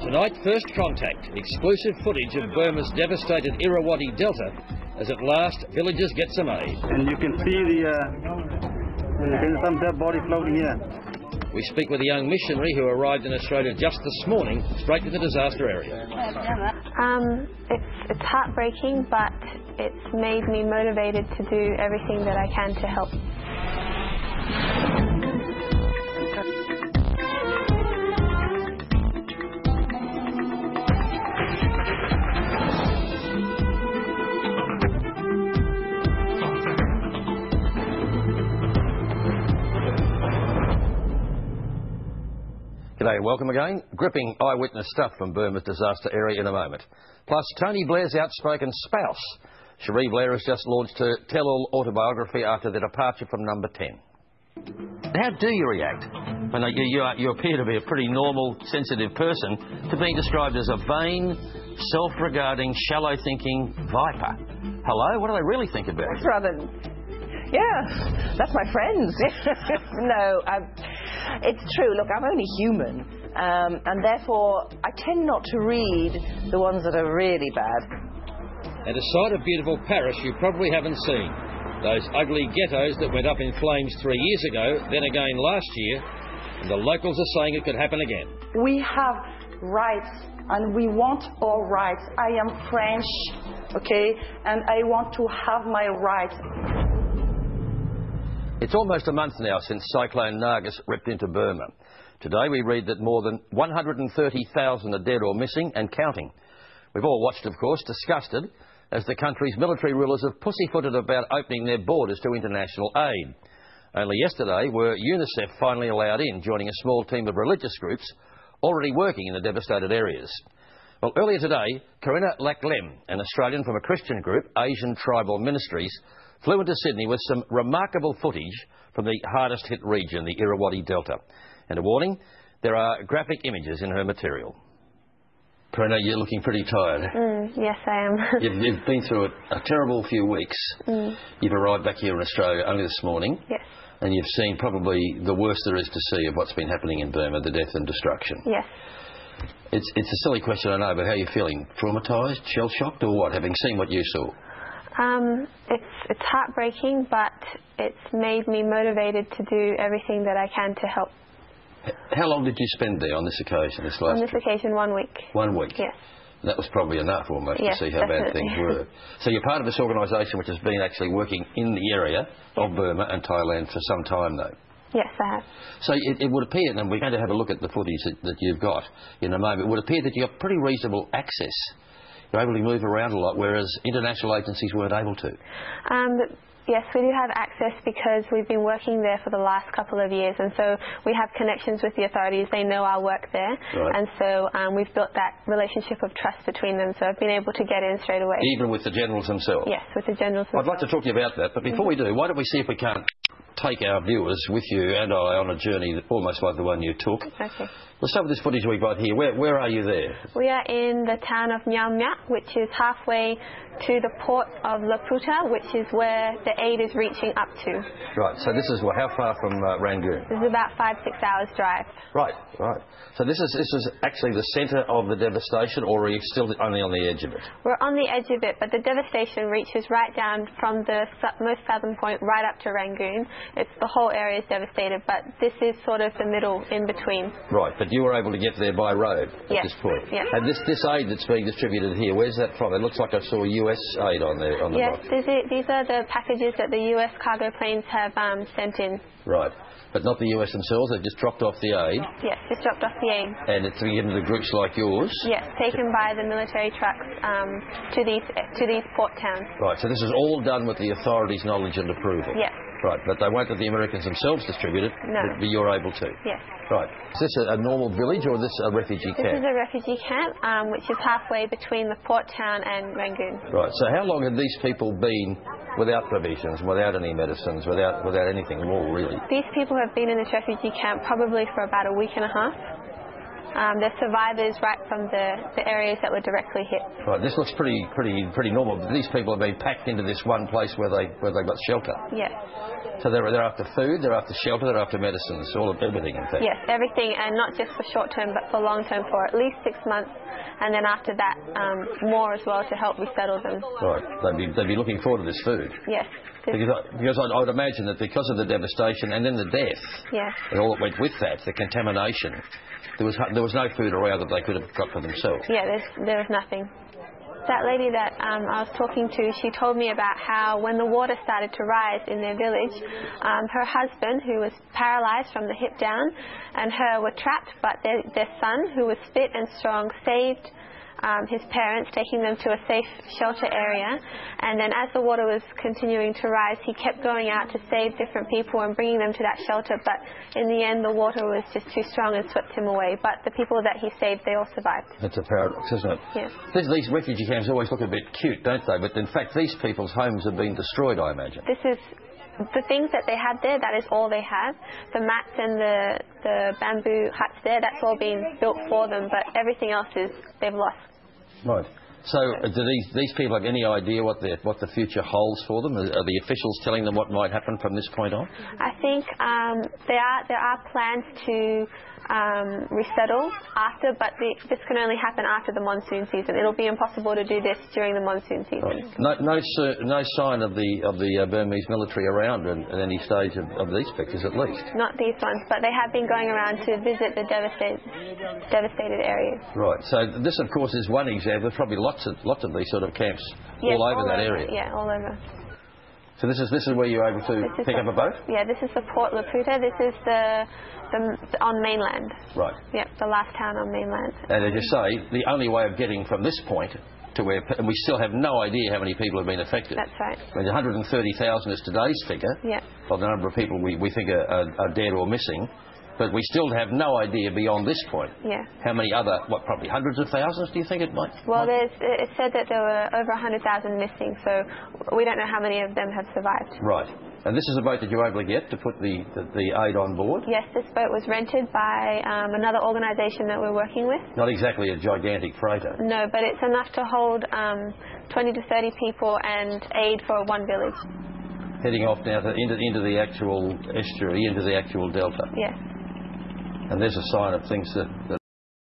Tonight, First Contact, exclusive footage of Burma's devastated Irrawaddy Delta as at last villagers get some aid. And you can see some dead body floating here. We speak with a young missionary who arrived in Australia just this morning, straight to the disaster area. It's heartbreaking, but it's made me motivated to do everything that I can to help. G'day, welcome again. Gripping eyewitness stuff from Burma's disaster area in a moment. Plus, Tony Blair's outspoken spouse. Cherie Blair has just launched her tell-all autobiography after their departure from Number 10. How do you react when you appear to be a pretty normal, sensitive person to being described as a vain, self-regarding, shallow-thinking viper? Hello? What do they really think about you? Rather, yeah, that's my friends. No, it's true. Look, I'm only human, and therefore I tend not to read the ones that are really bad. And a side of beautiful Paris you probably haven't seen. Those ugly ghettos that went up in flames 3 years ago, then again last year, and the locals are saying it could happen again. We have rights, and we want our rights. I am French, okay, and I want to have my rights. It's almost a month now since Cyclone Nargis ripped into Burma. Today we read that more than 130,000 are dead or missing and counting. We've all watched, of course, disgusted, as the country's military rulers have pussyfooted about opening their borders to international aid. Only yesterday were UNICEF finally allowed in, joining a small team of religious groups already working in the devastated areas. Well, earlier today, Karenna Laklem, an Australian from a Christian group, Asian Tribal Ministries, flew into Sydney with some remarkable footage from the hardest hit region, the Irrawaddy Delta. And a warning, there are graphic images in her material. Karenna, you're looking pretty tired. Yes, I am. You've been through a terrible few weeks. You've arrived back here in Australia only this morning. Yes. And you've seen probably the worst there is to see of what's been happening in Burma, the death and destruction. Yes. It's a silly question, I know, but how are you feeling? Traumatised, shell-shocked, or what, having seen what you saw? It's heartbreaking, but it's made me motivated to do everything that I can to help. How long did you spend there on this occasion, this last trip? On this occasion, 1 week. 1 week? Yes. That was probably enough almost yes, to see how definitely. bad things were. So you're part of this organisation which has been actually working in the area of Burma and Thailand for some time, though. Yes, I have. So it would appear, and we're going to have a look at the footage that you've got in a moment, it would appear that you've got pretty reasonable access. You're able to move around a lot, whereas international agencies weren't able to. Yes, we do have access because we've been working there for the last couple of years, and so we have connections with the authorities. They know our work there, right. And so we've built that relationship of trust between them, so I've been able to get in straight away. Even with the generals themselves? Yes, with the generals themselves. I'd like to talk to you about that, but before we do, why don't we see if we can't take our viewers with you and I on a journey almost like the one you took. Okay. Let's start with this footage we've got here. Where are you there? We are in the town of Nyamnya, which is halfway to the port of Laputa, which is where the aid is reaching up to. Right, so this is how far from Rangoon? This is about 5-6 hours drive. Right. So this is actually the centre of the devastation, or are you still only on the edge of it? We're on the edge of it, but the devastation reaches right down from the most southern point right up to Rangoon. The whole area is devastated, but this is sort of the middle in between. Right, but you were able to get there by road at this point. Yes. And this aid that's being distributed here, where's that from? It looks like I saw US aid on the yes, box. These are the packages that the US cargo planes have sent in. Right, but not the US themselves, they've just dropped off the aid? Yes, just dropped off the aid. And it's given to groups like yours? Yes, taken by the military trucks to these port towns. Right, so this is all done with the authorities' knowledge and approval? Yes. Right, but they won't let the Americans themselves distribute it, no. But you're able to? Yes. Right. Is this a normal village or is this a refugee camp? This is a refugee camp, which is halfway between the port town and Rangoon. Right, so how long have these people been without provisions, without any medicines, without anything more, really? These people have been in this refugee camp probably for about a week and a half. They're survivors right from the areas that were directly hit. Right, this looks pretty normal. These people have been packed into this one place where they got shelter. Yes. So they're after food, they're after shelter, they're after medicines, all of everything in fact. Yes, everything, and not just for short term but for long term, for at least 6 months, and then after that more as well to help resettle them. Right, they'd be looking forward to this food. Yes. Because I would imagine that because of the devastation and then the death, yes, and all that went with that, the contamination, there was no food around that they could have got for themselves. Yeah, there was nothing. That lady that I was talking to, she told me about how when the water started to rise in their village, her husband, who was paralysed from the hip down, and her were trapped, but their son, who was fit and strong, saved his parents, taking them to a safe shelter area. And then as the water was continuing to rise, he kept going out to save different people and bringing them to that shelter, but in the end the water was just too strong and swept him away. But the people that he saved, they all survived. That's a paradox, isn't it? Yes. These refugee camps always look a bit cute, don't they? But in fact these people's homes have been destroyed, I imagine. This is the things that they had there, that is all they have. The mats and the bamboo huts there, that's all been built for them, but everything else they've lost. Right. So do these people have any idea what the future holds for them? Are the officials telling them what might happen from this point on? I think there are plans to resettle after, but this can only happen after the monsoon season. It'll be impossible to do this during the monsoon season. Right. No sign of the Burmese military around at any stage of these pictures, at least. Not these ones, but they have been going around to visit the devastated areas. Right. So this, of course, is one example. There's probably lots of these sort of camps all over that area. Yeah, all over. So this is where you're able to pick up a boat? Yeah, this is the Port Laputa. This is the on mainland. Right. Yep, the last town on mainland. And as you say, the only way of getting from this point to where, and we still have no idea how many people have been affected. That's right. I mean, 130,000 is today's figure. Yeah. Of the number of people we think are dead or missing. But we still have no idea beyond this point. Yeah. How many other, probably hundreds of thousands, do you think it might? Well, it said that there were over 100,000 missing, so we don't know how many of them have survived. Right. And this is a boat that you were able to get to put the aid on board? Yes, this boat was rented by another organisation that we're working with. Not exactly a gigantic freighter. No, but it's enough to hold 20 to 30 people and aid for one village. Heading off now into the actual estuary, into the actual delta. Yes. And there's a sign of things that